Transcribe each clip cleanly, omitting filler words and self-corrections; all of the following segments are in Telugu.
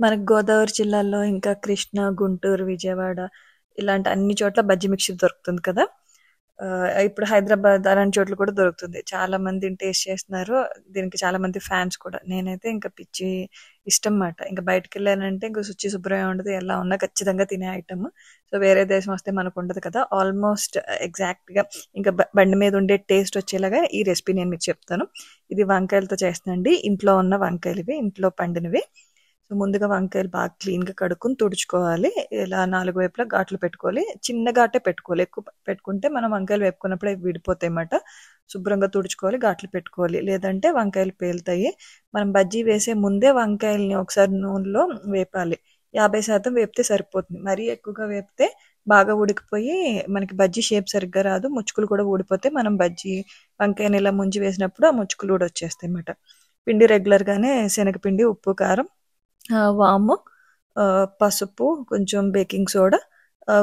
మనకు గోదావరి జిల్లాల్లో ఇంకా కృష్ణా, గుంటూరు, విజయవాడ ఇలాంటి అన్ని చోట్ల బజ్జీ మిక్చర్ దొరుకుతుంది కదా! ఇప్పుడు హైదరాబాద్ అలాంటి చోట్ల కూడా దొరుకుతుంది. చాలా మంది దీన్ని టేస్ట్ చేస్తున్నారు. దీనికి చాలా మంది ఫ్యాన్స్ కూడా. నేనైతే ఇంకా పిచ్చి ఇష్టం మాట. ఇంక బయటికెళ్ళానంటే ఇంక శుచి, శుభ్రం ఉండదు. ఎలా ఉన్నా ఖచ్చితంగా తినే ఐటెమ్. సో, వేరే దేశం వస్తే మనకుండదు కదా! ఆల్మోస్ట్ ఎగ్జాక్ట్‌గా ఇంకా బండి మీద ఉండే టేస్ట్ వచ్చేలాగా ఈ రెసిపీ నేను మీకు చెప్తాను. ఇది వంకాయలతో చేస్తున్నానండి. ఇంట్లో ఉన్న వంకాయలివి. ఇంట్లో పండినవి. సో, ముందుగా వంకాయలు బాగా క్లీన్‌గా కడుక్కొని తుడుచుకోవాలి. ఇలా 4 వైపులా ఘాట్లు పెట్టుకోవాలి. చిన్న ఘాటే పెట్టుకోవాలి. ఎక్కువ పెట్టుకుంటే మనం వంకాయలు వేపుకున్నప్పుడు అవి విడిపోతాయన్నమాట. శుభ్రంగా తుడుచుకోవాలి. ఘాట్లు పెట్టుకోవాలి. లేదంటే వంకాయలు పేలుతాయి. మనం బజ్జీ వేసే ముందే వంకాయల్ని ఒకసారి నూనెలో వేపాలి. 50% వేపితే సరిపోతుంది. మరీ ఎక్కువగా వేపితే బాగా ఉడికిపోయి మనకి బజ్జీ షేప్ సరిగ్గా రాదు. ముచ్చుకులు కూడా ఊడిపోతాయి. మనం వంకాయని ఇలా ముంచి వేసినప్పుడు ఆ ముచ్చుకులు కూడా వచ్చేస్తాయన్నమాట. పిండి రెగ్యులర్‌గానే శనగపిండి, ఉప్పు, కారం, వాము, పసుపు, కొంచెం బేకింగ్ సోడా,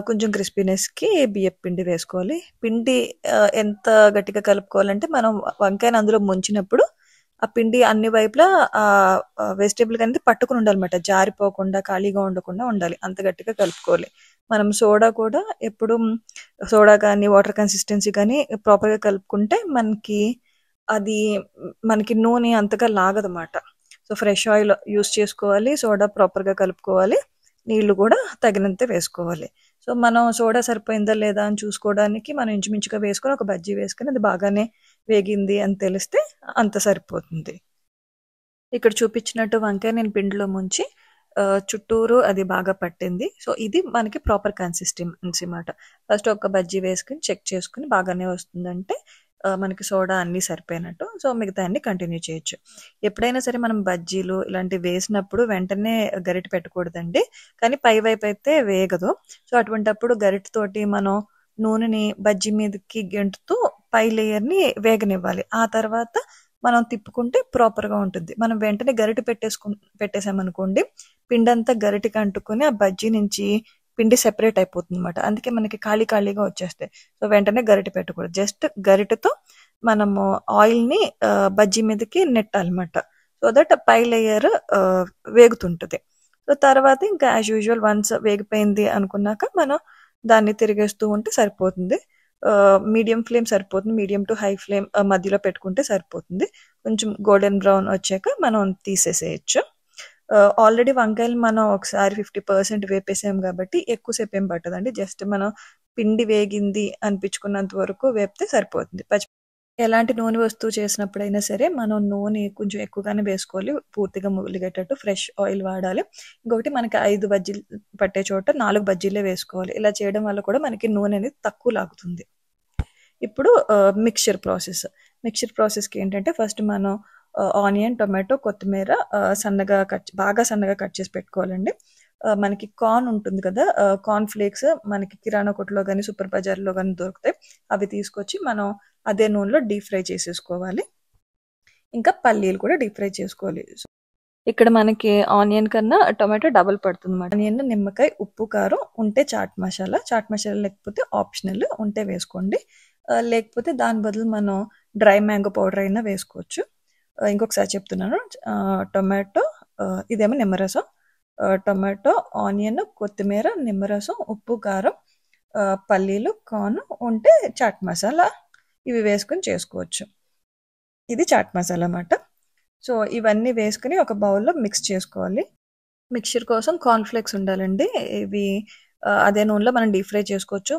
కొంచెం క్రిస్పీనెస్‌కి బియ్యపు పిండి వేసుకోవాలి. పిండి ఎంత గట్టిగా కలుపుకోవాలంటే మనం వంకాయని అందులో ముంచినప్పుడు ఆ పిండి అన్ని వైపులా వెజిటబుల్‌కి అనేది పట్టుకుని ఉండాలన్నమాట. జారిపోకుండా, ఖాళీగా ఉండకుండా ఉండాలి. అంత గట్టిగా కలుపుకోవాలి. మనం సోడా కూడా ఎప్పుడు సోడా కానీ, వాటర్ కన్సిస్టెన్సీ కానీ ప్రాపర్‌గా కలుపుకుంటే అది మనకి నూనె అంతగా లాగదన్నమాట. సో, ఫ్రెష్ ఆయిల్ యూజ్ చేసుకోవాలి. సోడా ప్రాపర్‌గా కలుపుకోవాలి. నీళ్లు కూడా తగినంతే వేసుకోవాలి. సో, మనం సోడా సరిపోయిందా లేదా అని చూసుకోవడానికి మనం ఇంచుమించుగా వేసుకొని ఒక బజ్జీ వేసుకొని అది బాగానే వేగింది అని తెలిస్తే అంత సరిపోతుంది. ఇక్కడ చూపించినట్టు వంకాయ నేను పిండిలో ముంచి చుట్టూరు అది బాగా పట్టింది. సో, ఇది మనకి ప్రాపర్ కన్సిస్టెన్సీ మాట. ఫస్ట్ ఒక బజ్జీ వేసుకొని చెక్ చేసుకొని బాగానే వస్తుందంటే మనకి సోడా అన్నీ సరిపోయినట్టు. సో, మిగతా అన్ని కంటిన్యూ చేయొచ్చు. ఎప్పుడైనా సరే మనం బజ్జీలు ఇలాంటివి వేసినప్పుడు వెంటనే గరిటె పెట్టకూడదండి. కానీ పై వైపు అయితే వేగదు. సో, అటువంటప్పుడు గరిటెతోటి మనం నూనెని బజ్జీ మీదకి గెంటుతూ పై లేయర్‌ని వేగనివ్వాలి. ఆ తర్వాత మనం తిప్పుకుంటే ప్రాపర్‌గా ఉంటుంది. మనం వెంటనే గరిటె పెట్టేసామనుకోండి, పిండంతా గరిటెకి అంటుకొని ఆ బజ్జీ నుంచి పిండి సెపరేట్ అయిపోతుందన్నమాట. అందుకే మనకి ఖాళీ ఖాళీగా వచ్చేస్తాయి. సో, వెంటనే గరిటె పెట్టకూడదు. జస్ట్ గరిటెతో మనము ఆయిల్‌ని బజ్జీ మీదకి నెట్టాలన్నమాట. సో దట్ పై లేయర్ వేగుతుంటది. సో, తర్వాత ఇంకా యాజ్ యూజువల్ వన్స్ వేగిపోయింది అనుకున్నాక మనం దాన్ని తిరిగేస్తూ ఉంటే సరిపోతుంది. మీడియం ఫ్లేమ్ సరిపోతుంది. మీడియం టు హై ఫ్లేమ్ మధ్యలో పెట్టుకుంటే సరిపోతుంది. కొంచెం గోల్డెన్ బ్రౌన్ వచ్చాక మనం తీసేసేయొచ్చు. ఆల్రెడీ వంకాయలు మనం ఒకసారి 50% వేపేసాం కాబట్టి ఎక్కువసేపు ఏం పట్టదండి. జస్ట్ మనం పిండి వేగింది అనిపించుకున్నంత వరకు వేపితే సరిపోతుంది. ఎలాంటి నూనె వస్తువు చేసినప్పుడైనా సరే మనం నూనె కొంచెం ఎక్కువగానే వేసుకోవాలి. పూర్తిగా ములిగేటట్టు ఫ్రెష్ ఆయిల్ వాడాలి. ఇంకొకటి మనకి 5 బజ్జీలు పట్టే చోట 4 బజ్జీలే వేసుకోవాలి. ఇలా చేయడం వల్ల కూడా మనకి నూనె అనేది తక్కువ లాగుతుంది. ఇప్పుడు మిక్స్చర్ ప్రాసెస్‌కి ఏంటంటే ఫస్ట్ మనం ఆనియన్, టొమాటో, కొత్తిమీర బాగా సన్నగా కట్ చేసి పెట్టుకోవాలండి. మనకి కార్న్ ఉంటుంది కదా! కార్న్ ఫ్లేక్స్ మనకి కిరాణా కొట్టులో గాని, సూపర్ బజార్‌లో గాని దొరుకుతాయి. అవి తీసుకొచ్చి మనం అదే నూనెలో డీప్ ఫ్రై చేసేసుకోవాలి. ఇంకా పల్లీలు కూడా డీప్ ఫ్రై చేసుకోవాలి. ఇక్కడ మనకి ఆనియన్ కన్నా టొమాటో డబుల్ పడుతుందన్నమాట. ఆనియన్, నిమ్మకాయ, ఉప్పు, కారం ఉంటే చాట్ మసాలా లేకపోతే ఆప్షనల్ ఉంటే వేసుకోండి. లేకపోతే దాని బదులు మనం డ్రై మ్యాంగో పౌడర్ అయినా వేసుకోవచ్చు. ఇంకొకసారి చెప్తున్నాను. టొమాటో, ఇదేమో నిమ్మరసం, టొమాటో, ఆనియన్, కొత్తిమీర, నిమ్మరసం, ఉప్పు, కారం, పల్లీలు, కార్న్ ఉంటే చాట్ మసాలా ఇవి వేసుకొని చేసుకోవచ్చు. ఇది చాట్ మసాలా అన్నమాట. సో, ఇవన్నీ వేసుకొని ఒక బౌల్‌లో మిక్స్ చేసుకోవాలి. మిక్స్చర్ కోసం కార్న్ ఫ్లేక్స్ ఉండాలండి. ఇవి అదే నూనెలో మనం డీప్ ఫ్రై చేసుకోవచ్చు.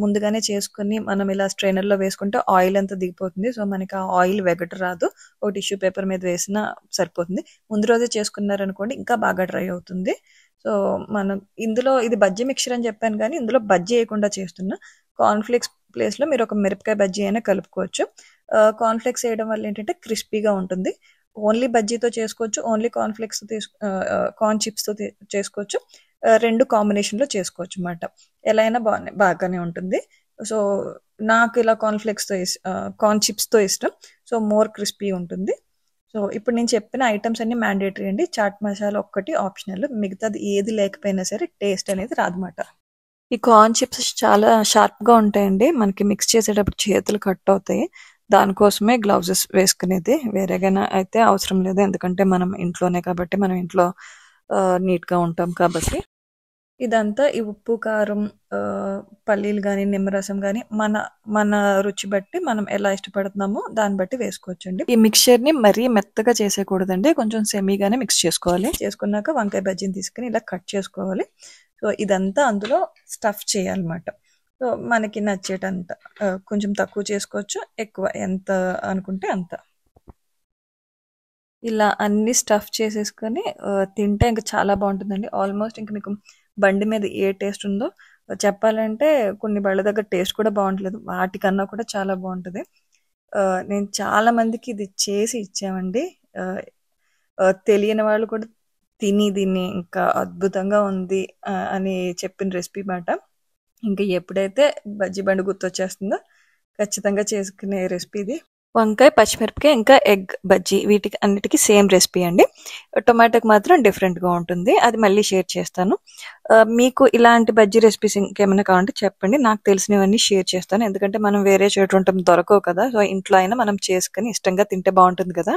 ముందుగానే చేసుకొని మనం ఇలా స్ట్రైనర్‌లో వేసుకుంటే ఆయిల్ అంతా దిగిపోతుంది. సో, మనకి ఆ ఆయిల్ వెగటు రాదు. ఒక టిష్యూ పేపర్ మీద వేసినా సరిపోతుంది. ముందు రోజే చేసుకున్నారనుకోండి ఇంకా బాగా డ్రై అవుతుంది. సో, మనం ఇది బజ్జీ మిక్స్చర్ అని చెప్పాను కానీ ఇందులో బజ్జీ వేయకుండా చేస్తున్నా. కార్న్ ఫ్లేక్స్ ప్లేస్‌లో మీరు ఒక మిరపకాయ బజ్జీ అయినా కలుపుకోవచ్చు. కార్న్ ఫ్లేక్స్ వేయడం వల్ల ఏంటంటే క్రిస్పీగా ఉంటుంది. ఓన్లీ బజ్జీతో చేసుకోవచ్చు. ఓన్లీ కార్న్ చిప్స్‌తో చేసుకోవచ్చు. 2 కాంబినేషన్‌లో చేసుకోవచ్చు మాట. ఎలా అయినా బాగానే ఉంటుంది. సో, నాకు ఇలా కార్న్ చిప్స్‌తో ఇష్టం. సో, మోర్ క్రిస్పీ ఉంటుంది. సో, ఇప్పుడు నేను చెప్పిన ఐటెమ్స్ అన్నీ మ్యాండేటరీ అండి. చాట్ మసాలా ఒక్కటి ఆప్షనల్. మిగతాది ఏది లేకపోయినా సరే టేస్ట్ అనేది రాదన్నమాట. ఈ కార్న్ చిప్స్ చాలా షార్ప్‌గా ఉంటాయండి. మనకి మిక్స్ చేసేటప్పుడు చేతులు కట్ అవుతాయి. దానికోసమే గ్లౌజెస్ వేసుకునేది. వేరేగానా అయితే అవసరం లేదు. ఎందుకంటే మనం ఇంట్లోనే కాబట్టి మనం ఇంట్లో నీట్గా ఉంటాం కాబట్టి. ఇదంతా ఈ ఉప్పు, కారం, పల్లీలు గానీ, నిమ్మరసం గానీ మన మన రుచి బట్టి మనం ఎలా ఇష్టపడుతున్నామో దాన్ని బట్టి వేసుకోవచ్చండి. ఈ మిక్స్చర్‌ని మరీ మెత్తగా చేసేయకూడదండి. కొంచెం సెమీగానే మిక్స్ చేసుకోవాలి. చేసుకున్నాక వంకాయ బజ్జీని తీసుకొని ఇలా కట్ చేసుకోవాలి. సో, ఇదంతా అందులో స్టఫ్ చేయాలన్నమాట. సో, మనకి నచ్చేటంత కొంచెం తక్కువ చేసుకోవచ్చు, ఎక్కువ ఎంత అనుకుంటే అంత. ఇలా అన్ని స్టఫ్ చేసేసుకొని తింటే ఇంక చాలా బాగుంటుందండి. ఆల్మోస్ట్ ఇంక మీకు బండి మీద ఏ టేస్ట్ ఉందో చెప్పాలంటే కొన్ని బళ్ళ దగ్గర టేస్ట్ కూడా బాగుంటలేదు, వాటికన్నా కూడా చాలా బాగుంటుంది. నేను చాలా మందికి ఇది చేసి ఇచ్చామండి. తెలియని వాళ్ళు కూడా తిని దీన్ని ఇంకా అద్భుతంగా ఉంది అని చెప్పిన రెసిపీ మాట. ఇంకా ఎప్పుడైతే బజ్జీ బండి గుర్తొచ్చేస్తుందో ఖచ్చితంగా చేసుకునే రెసిపీ ఇది. వంకాయ, పచ్చిమిరపకాయ ఇంకా ఎగ్ బజ్జీ వీటికి అన్నిటికీ సేమ్ రెసిపీ అండి. టొమాటోకి మాత్రం డిఫరెంట్గా ఉంటుంది, అది మళ్ళీ షేర్ చేస్తాను. మీకు ఇలాంటి బజ్జీ రెసిపీస్ ఇంకేమైనా కావాలంటే చెప్పండి, నాకు తెలిసినవన్నీ షేర్ చేస్తాను. ఎందుకంటే మనం వేరే చోటు ఉంటాం, దొరకవు కదా. సో ఇంట్లో అయినా మనం చేసుకుని ఇష్టంగా తింటే బాగుంటుంది కదా.